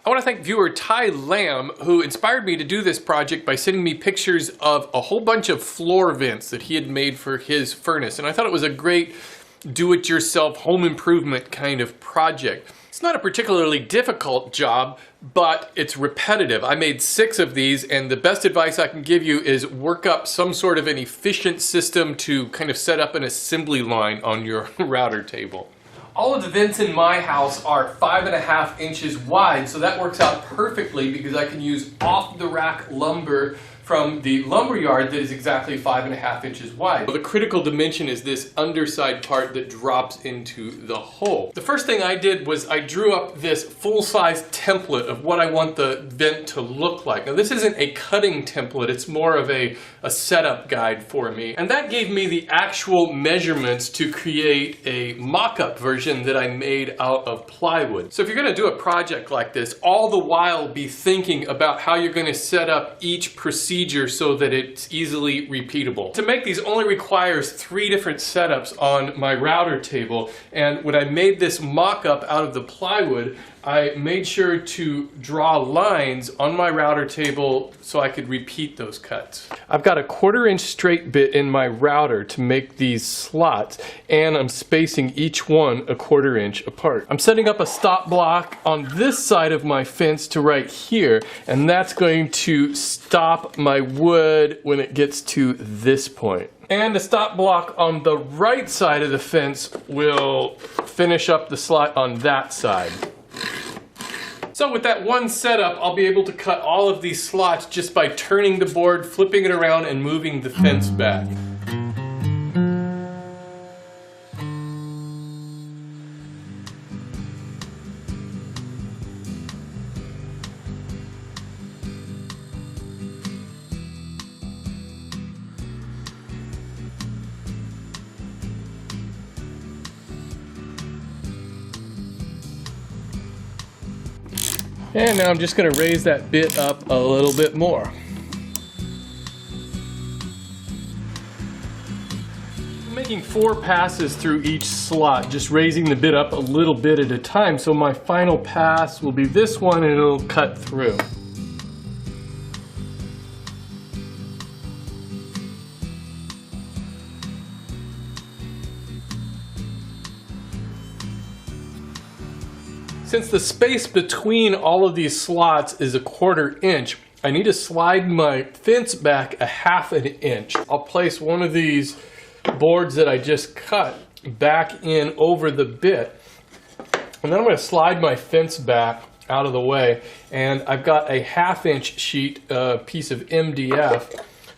I want to thank viewer Ty Lamb, who inspired me to do this project by sending me pictures of a whole bunch of floor vents that he had made for his furnace. And I thought it was a great do-it-yourself home improvement kind of project. It's not a particularly difficult job, but it's repetitive. I made 6 of these, and the best advice I can give you is work up some sort of an efficient system to kind of set up an assembly line on your router table. All of the vents in my house are 5.5 inches wide, so that works out perfectly because I can use off-the-rack lumber from the lumber yard that is exactly 5.5 inches wide. The critical dimension is this underside part that drops into the hole. The first thing I did was I drew up this full-size template of what I want the vent to look like. Now this isn't a cutting template, it's more of a setup guide for me. And that gave me the actual measurements to create a mock-up version that I made out of plywood. So if you're going to do a project like this, all the while be thinking about how you're going to set up each procedure so that it's easily repeatable. To make these only requires 3 different setups on my router table, and when I made this mock-up out of the plywood, I made sure to draw lines on my router table so I could repeat those cuts. I've got a 1/4 inch straight bit in my router to make these slots, and I'm spacing each one a 1/4 inch apart. I'm setting up a stop block on this side of my fence to right here, and that's going to stop my wood when it gets to this point. And the stop block on the right side of the fence will finish up the slot on that side. So with that one setup, I'll be able to cut all of these slots just by turning the board, flipping it around, and moving the fence back. And now I'm just going to raise that bit up a little bit more. I'm making 4 passes through each slot, just raising the bit up a little bit at a time, so my final pass will be this one and it'll cut through. Since the space between all of these slots is a 1/4 inch, I need to slide my fence back a 1/2 inch. I'll place one of these boards that I just cut back in over the bit, and then I'm going to slide my fence back out of the way, and I've got a 1/2 inch sheet piece of MDF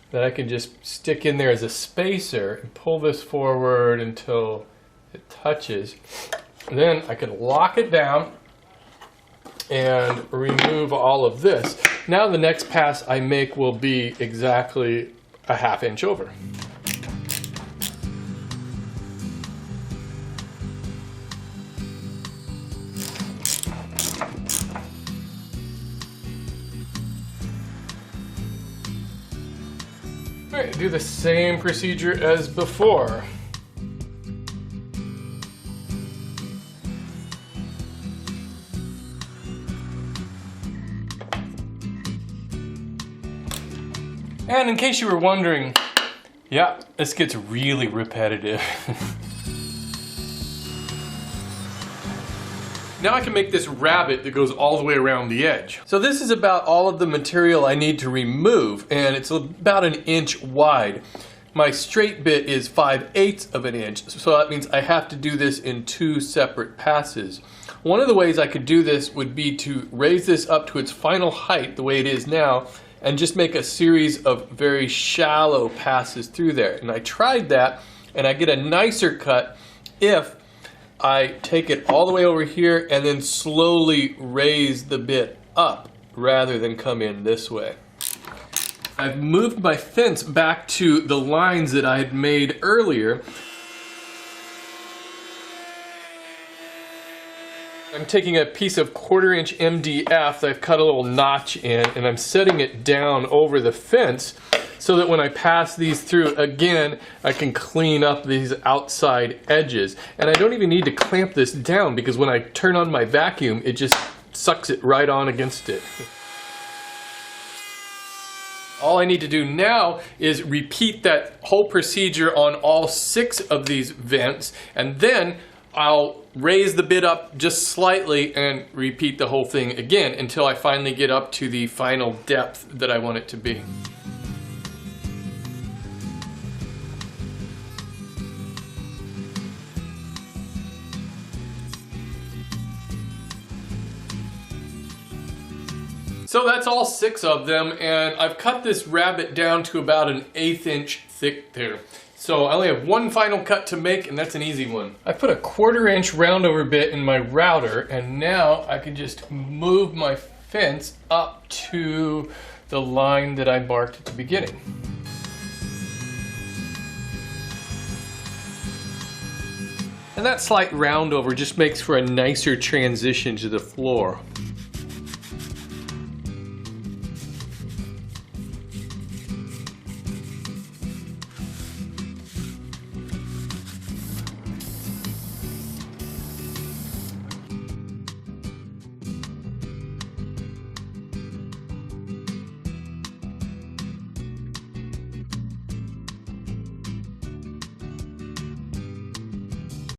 that I can just stick in there as a spacer and pull this forward until it touches. Then I can lock it down and remove all of this. Now the next pass I make will be exactly a 1/2 inch over. All right, do the same procedure as before. And in case you were wondering, yeah, this gets really repetitive. Now I can make this rabbet that goes all the way around the edge. So this is about all of the material I need to remove, and it's about 1 inch wide. My straight bit is 5/8 of an inch, so that means I have to do this in 2 separate passes. One of the ways I could do this would be to raise this up to its final height, the way it is now, and just make a series of very shallow passes through there. And I tried that, and I get a nicer cut if I take it all the way over here and then slowly raise the bit up rather than come in this way. I've moved my fence back to the lines that I had made earlier. I'm taking a piece of 1/4 inch MDF that I've cut a little notch in, and I'm setting it down over the fence so that when I pass these through again, I can clean up these outside edges. And I don't even need to clamp this down because when I turn on my vacuum, it just sucks it right on against it. All I need to do now is repeat that whole procedure on all 6 of these vents, and then I'll raise the bit up just slightly and repeat the whole thing again until I finally get up to the final depth that I want it to be. So that's all 6 of them, and I've cut this rabbet down to about an 1/8 inch thick there. So I only have one final cut to make, and that's an easy one. I put a 1/4 inch roundover bit in my router, and now I can just move my fence up to the line that I marked at the beginning. And that slight roundover just makes for a nicer transition to the floor.